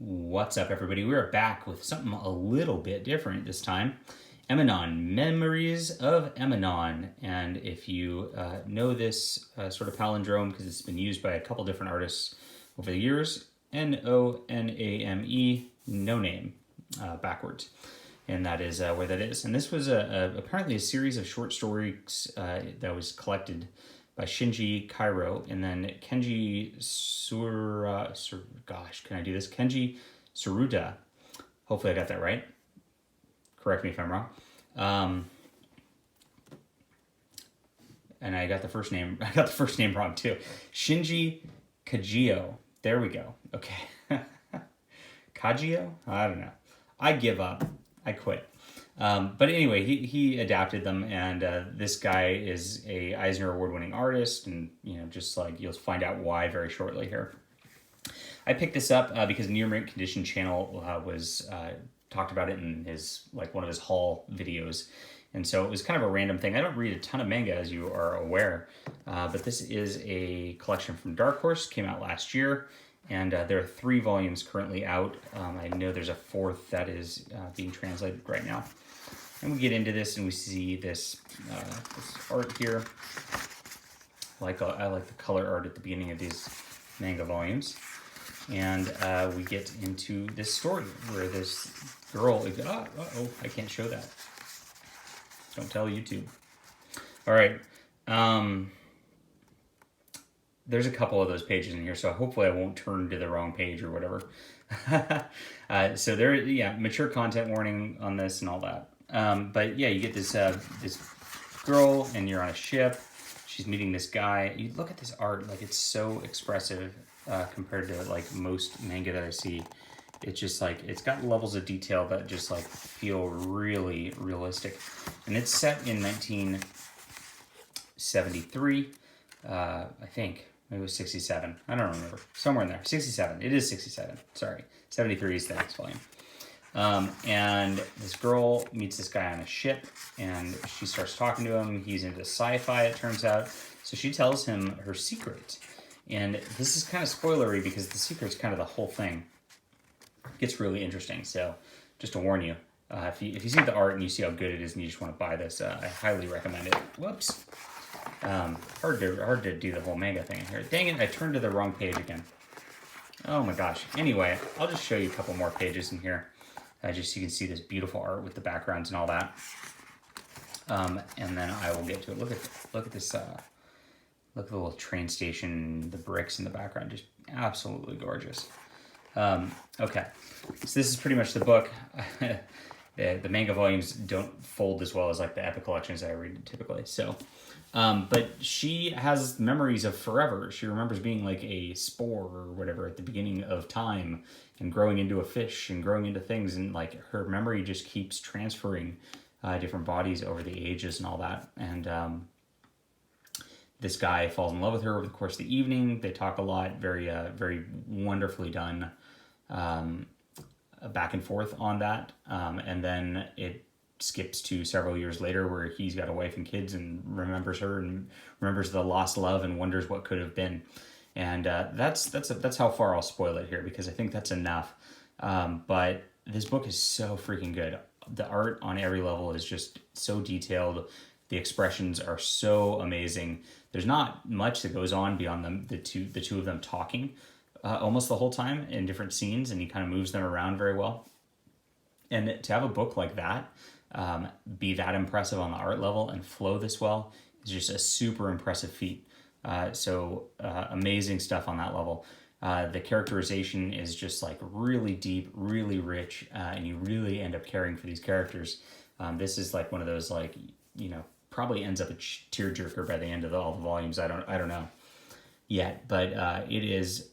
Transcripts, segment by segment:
What's up, everybody? We are back with something a little bit different this time. Emanon, Memories of Emanon. And if you know this sort of palindrome, because it's been used by a couple different artists over the years, Noname, no name, backwards. And that is where that is. And this was apparently a series of short stories that was collected by Shinji Kairo, and then Kenji can I do this? Kenji Suruda. Hopefully I got that right. Correct me if I'm wrong. And I got the first name. I got the first name wrong too. Shinji Kajio. There we go. Okay. Kajio? I don't know. I give up. I quit. But anyway, he adapted them, and this guy is a Eisner Award-winning artist, and just like you'll find out why very shortly here. I picked this up because Near Mint Condition channel was talked about it in his one of his haul videos, and so it was kind of a random thing. I don't read a ton of manga, as you are aware, but this is a collection from Dark Horse, came out last year. And there are 3 volumes currently out. I know there's a 4th that is being translated right now. And we get into this and we see this art here. I like the color art at the beginning of these manga volumes. And we get into this story where this girl, I can't show that. Don't tell YouTube. All right. There's a couple of those pages in here, so hopefully I won't turn to the wrong page or whatever. So mature content warning on this and all that. But yeah, you get this girl, and you're on a ship. She's meeting this guy. You look at this art, it's so expressive compared to most manga that I see. It's just it's got levels of detail that just feel really realistic. And it's set in 1973, I think. Maybe it was 67. I don't remember. Somewhere in there. 67. It is 67. Sorry. 73 is the next volume. And this girl meets this guy on a ship, and she starts talking to him. He's into sci-fi, it turns out. So she tells him her secret. And this is kind of spoilery because the secret's kind of the whole thing. It gets really interesting. So just to warn you, if you see the art and you see how good it is and you just want to buy this, I highly recommend it. Whoops. Hard to do the whole manga thing in here. Dang it, I turned to the wrong page again. Oh my gosh. Anyway, I'll just show you a couple more pages in here. Just so you can see this beautiful art with the backgrounds and all that. And then I will get to it. Look at this. Look at the little train station, the bricks in the background. Just absolutely gorgeous. Okay, so this is pretty much the book. The manga volumes don't fold as well as the epic collections I read typically. So, but she has memories of forever. She remembers being a spore or whatever at the beginning of time, and growing into a fish and growing into things, and her memory just keeps transferring different bodies over the ages and all that. And this guy falls in love with her over the course of the evening. They talk a lot. Very wonderfully done. Back and forth on that, and then it skips to several years later where he's got a wife and kids and remembers her and remembers the lost love and wonders what could have been. And that's how far I'll spoil it here, because I think that's enough. But this book is so freaking good. The art on every level is just so detailed. The expressions are so amazing. There's not much that goes on beyond the two of them talking almost the whole time in different scenes, and he kind of moves them around very well. And to have a book like that be that impressive on the art level and flow this well is just a super impressive feat. So amazing stuff on that level. The characterization is just really deep, really rich, and you really end up caring for these characters. This is one of those probably ends up a tearjerker by the end of all the volumes. I don't know yet, but it is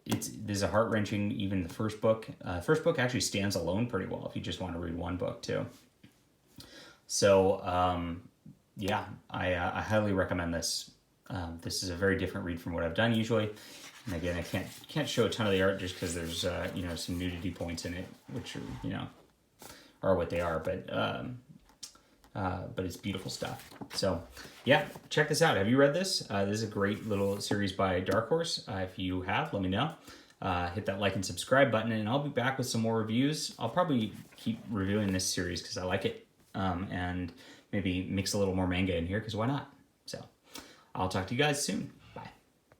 there's a heart-wrenching. Even the first book actually stands alone pretty well if you just want to read one book too. So I highly recommend this. This is a very different read from what I've done usually, and again, I can't show a ton of the art just because there's some nudity points in it, which are what they are, but it's beautiful stuff. So yeah, check this out. Have you read this? This is a great little series by Dark Horse. If you have, let me know. hit that like and subscribe button, and I'll be back with some more reviews. I'll probably keep reviewing this series because I like it, and maybe mix a little more manga in here because why not? So I'll talk to you guys soon.